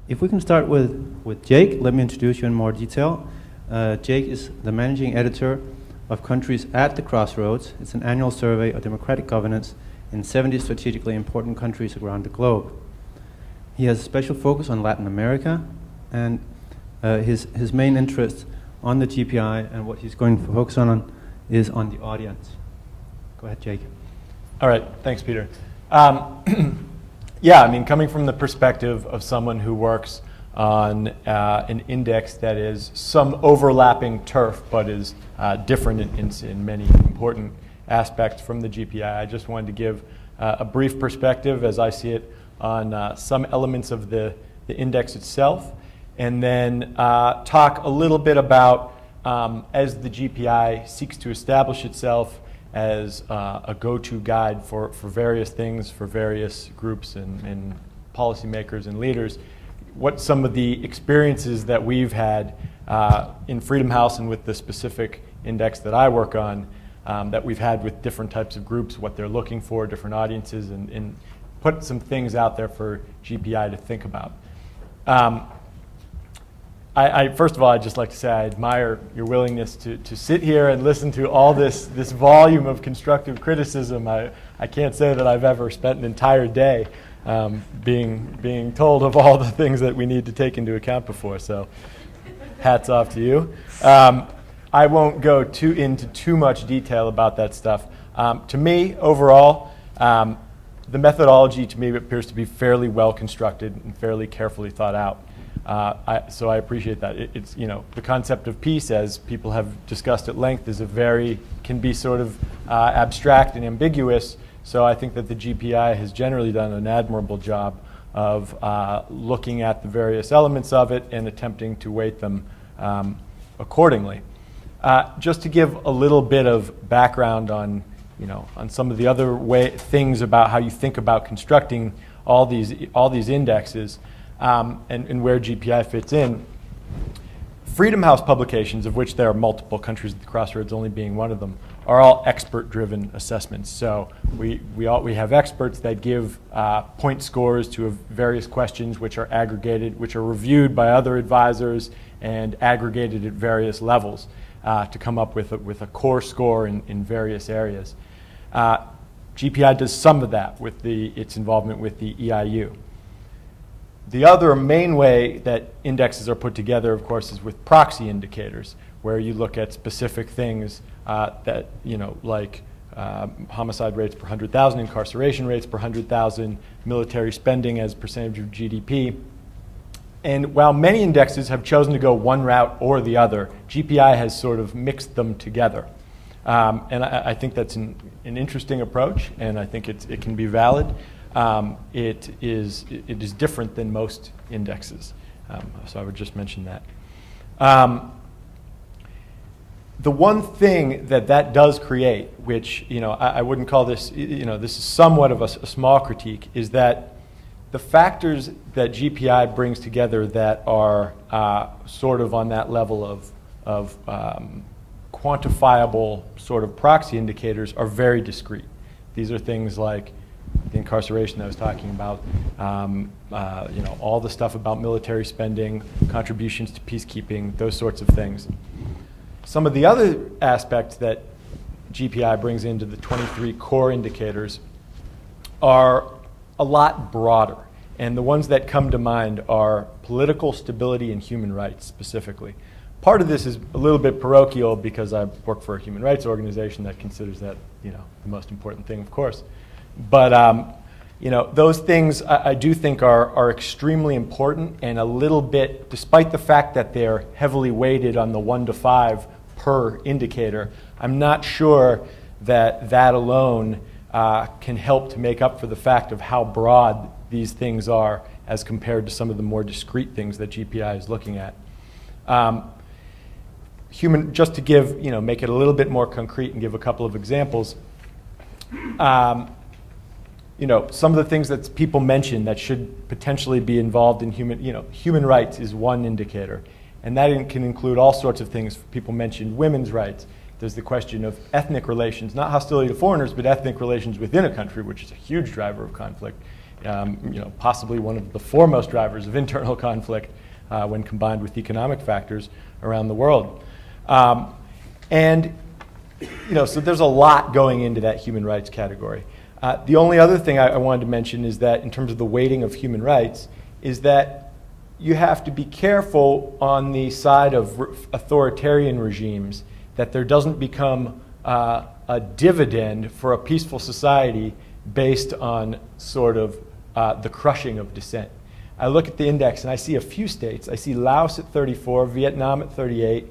If we can start with Jake, let me introduce you in more detail. Jake is the managing editor of Countries at the Crossroads. It's an annual survey of democratic governance in 70 strategically important countries around the globe. He has a special focus on Latin America, and his main interest on the GPI and what he's going to focus on is on the audience. Go ahead, Jake. All right, thanks, Peter. Yeah, I mean, coming from the perspective of someone who works on an index that is some overlapping turf, but is different in many important aspects from the GPI, I just wanted to give a brief perspective as I see it on some elements of the index itself, and then talk a little bit about as the GPI seeks to establish itself as a go-to guide for various things, for various groups and policymakers and leaders, what some of the experiences that we've had in Freedom House and with the specific index that I work on, that we've had with different types of groups, what they're looking for, different audiences, and put some things out there for GPI to think about. First of all, I'd just like to say I admire your willingness to sit here and listen to all this volume of constructive criticism. I can't say that I've ever spent an entire day being told of all the things that we need to take into account before, so hats off to you. I won't go into too much detail about that stuff. To me, overall, the methodology to me appears to be fairly well constructed and fairly carefully thought out. So I appreciate that. It's, you know, the concept of peace, as people have discussed at length, is can be sort of abstract and ambiguous. So I think that the GPI has generally done an admirable job of looking at the various elements of it and attempting to weight them accordingly. Just to give a little bit of background on, on some of the other things about how you think about constructing all these indexes. And where GPI fits in. Freedom House publications, of which there are multiple, Countries at the Crossroads only being one of them, are all expert-driven assessments. So we have experts that give point scores to various questions, which are aggregated, which are reviewed by other advisors and aggregated at various levels to come up with a core score in various areas. GPI does some of that with its involvement with the EIU. The other main way that indexes are put together, of course, is with proxy indicators, where you look at specific things that, like homicide rates per 100,000, incarceration rates per 100,000, military spending as percentage of GDP. And while many indexes have chosen to go one route or the other, GPI has sort of mixed them together. And I think that's an interesting approach, and I think it can be valid. It is different than most indexes, so I would just mention that. The one thing that does create, which I wouldn't call this, this is somewhat of a small critique, is that the factors that GPI brings together that are sort of on that level of quantifiable sort of proxy indicators are very discrete. These are things like the incarceration I was talking about, all the stuff about military spending, contributions to peacekeeping, those sorts of things. Some of the other aspects that GPI brings into the 23 core indicators are a lot broader, and the ones that come to mind are political stability and human rights specifically. Part of this is a little bit parochial because I work for a human rights organization that considers that the most important thing, of course. But those things I do think are extremely important, and a little bit, despite the fact that they're heavily weighted on the 1 to 5 per indicator, I'm not sure that alone can help to make up for the fact of how broad these things are as compared to some of the more discrete things that GPI is looking at. Just to give, make it a little bit more concrete and give a couple of examples. Some of the things that people mention that should potentially be involved in human rights is one indicator. And that can include all sorts of things. People mentioned women's rights. There's the question of ethnic relations, not hostility to foreigners, but ethnic relations within a country, which is a huge driver of conflict. possibly one of the foremost drivers of internal conflict when combined with economic factors around the world. So there's a lot going into that human rights category. The only other thing I wanted to mention is that in terms of the weighting of human rights is that you have to be careful on the side of authoritarian regimes that there doesn't become a dividend for a peaceful society based on sort of the crushing of dissent. I look at the index and I see a few states. I see Laos at 34, Vietnam at 38,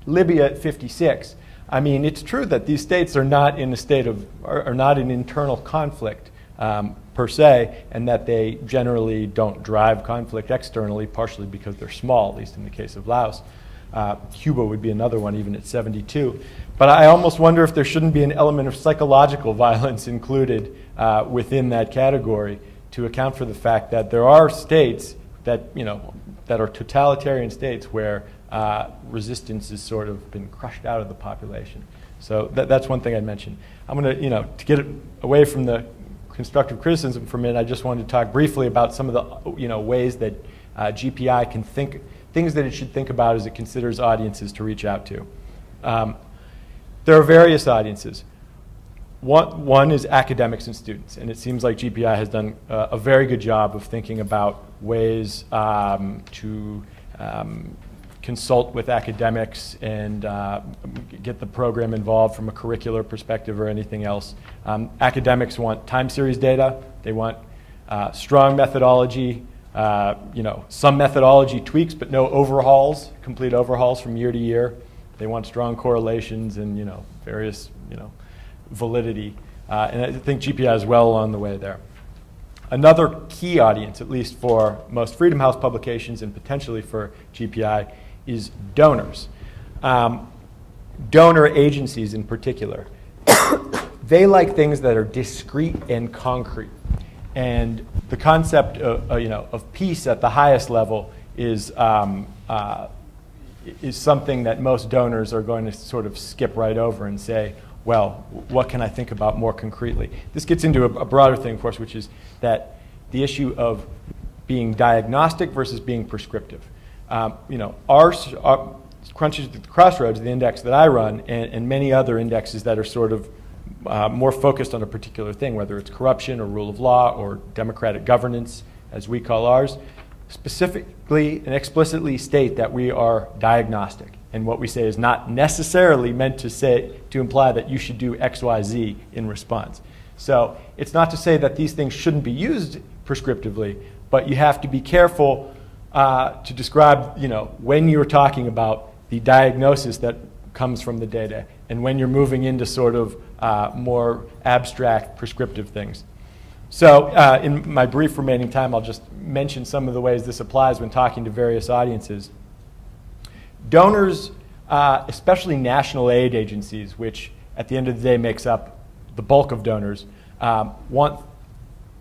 Libya at 56. I mean, it's true that these states are not in a state of, are not in internal conflict per se, and that they generally don't drive conflict externally, partially because they're small, at least in the case of Laos. Cuba would be another one, even at 72. But I almost wonder if there shouldn't be an element of psychological violence included within that category to account for the fact that there are states that, that are totalitarian states where resistance has sort of been crushed out of the population. So that's one thing I'd mention. I'm going to get away from the constructive criticism for a minute, I just wanted to talk briefly about some of the, ways that GPI can think, things that it should think about as it considers audiences to reach out to. There are various audiences. One is academics and students, and it seems like GPI has done a very good job of thinking about ways to consult with academics and get the program involved from a curricular perspective or anything else. Academics want time series data. They want strong methodology, some methodology tweaks, but no overhauls, complete overhauls from year to year. They want strong correlations and various validity. And I think GPI is well along the way there. Another key audience, at least for most Freedom House publications and potentially for GPI, is donors. Donor agencies in particular. They like things that are discrete and concrete. And the concept of peace at the highest level is something that most donors are going to sort of skip right over and say, well, what can I think about more concretely? This gets into a broader thing, of course, which is that the issue of being diagnostic versus being prescriptive. Our Crunches at the Crossroads, the index that I run, and many other indexes that are sort of more focused on a particular thing, whether it's corruption or rule of law or democratic governance, as we call ours, specifically and explicitly state that we are diagnostic. And what we say is not necessarily meant to imply that you should do X, Y, Z in response. So it's not to say that these things shouldn't be used prescriptively, but you have to be careful to describe, when you're talking about the diagnosis that comes from the data and when you're moving into sort of more abstract prescriptive things. So in my brief remaining time, I'll just mention some of the ways this applies when talking to various audiences. Donors, especially national aid agencies, which at the end of the day makes up the bulk of donors, want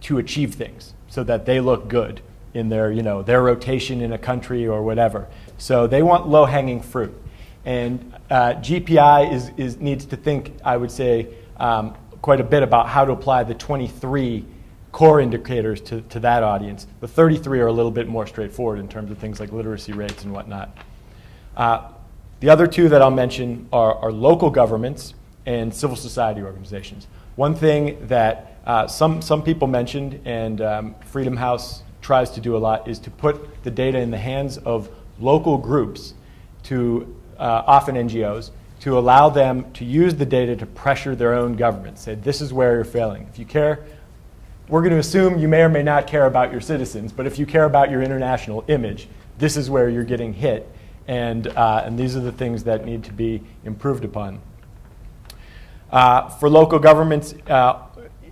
to achieve things so that they look good in their, their rotation in a country or whatever. So they want low-hanging fruit. And GPI needs to think, I would say, quite a bit about how to apply the 23 core indicators to that audience. The 33 are a little bit more straightforward in terms of things like literacy rates and whatnot. The other two that I'll mention are local governments and civil society organizations. One thing that some people mentioned, and Freedom House tries to do a lot, is to put the data in the hands of local groups, to often NGOs, to allow them to use the data to pressure their own government. Say, this is where you're failing. If you care, we're going to assume you may or may not care about your citizens, but if you care about your international image, this is where you're getting hit. And these are the things that need to be improved upon. For local governments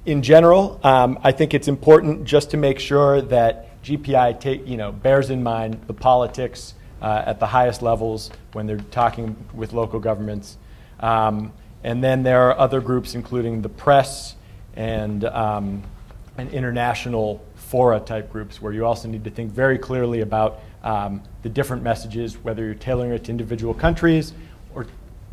in general, I think it's important just to make sure that GPI bears in mind the politics at the highest levels when they're talking with local governments. And then there are other groups, including the press and international fora type groups, where you also need to think very clearly about the different messages, whether you're tailoring it to individual countries or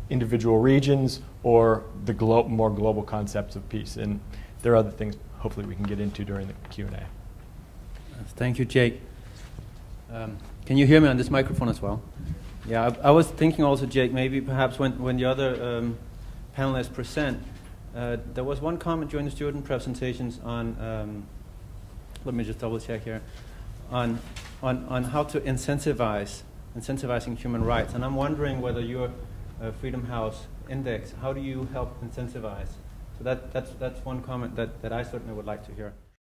individual regions or the more global concepts of peace. And there are other things hopefully we can get into during the Q&A. Thank you, Jake. Can you hear me on this microphone as well? Yeah, I was thinking also, Jake, maybe perhaps when the other panelists present, there was one comment during the student presentations on, let me just double check here, on how to incentivizing human rights. And I'm wondering whether your Freedom House index, how do you help incentivize? So that's one comment that I certainly would like to hear.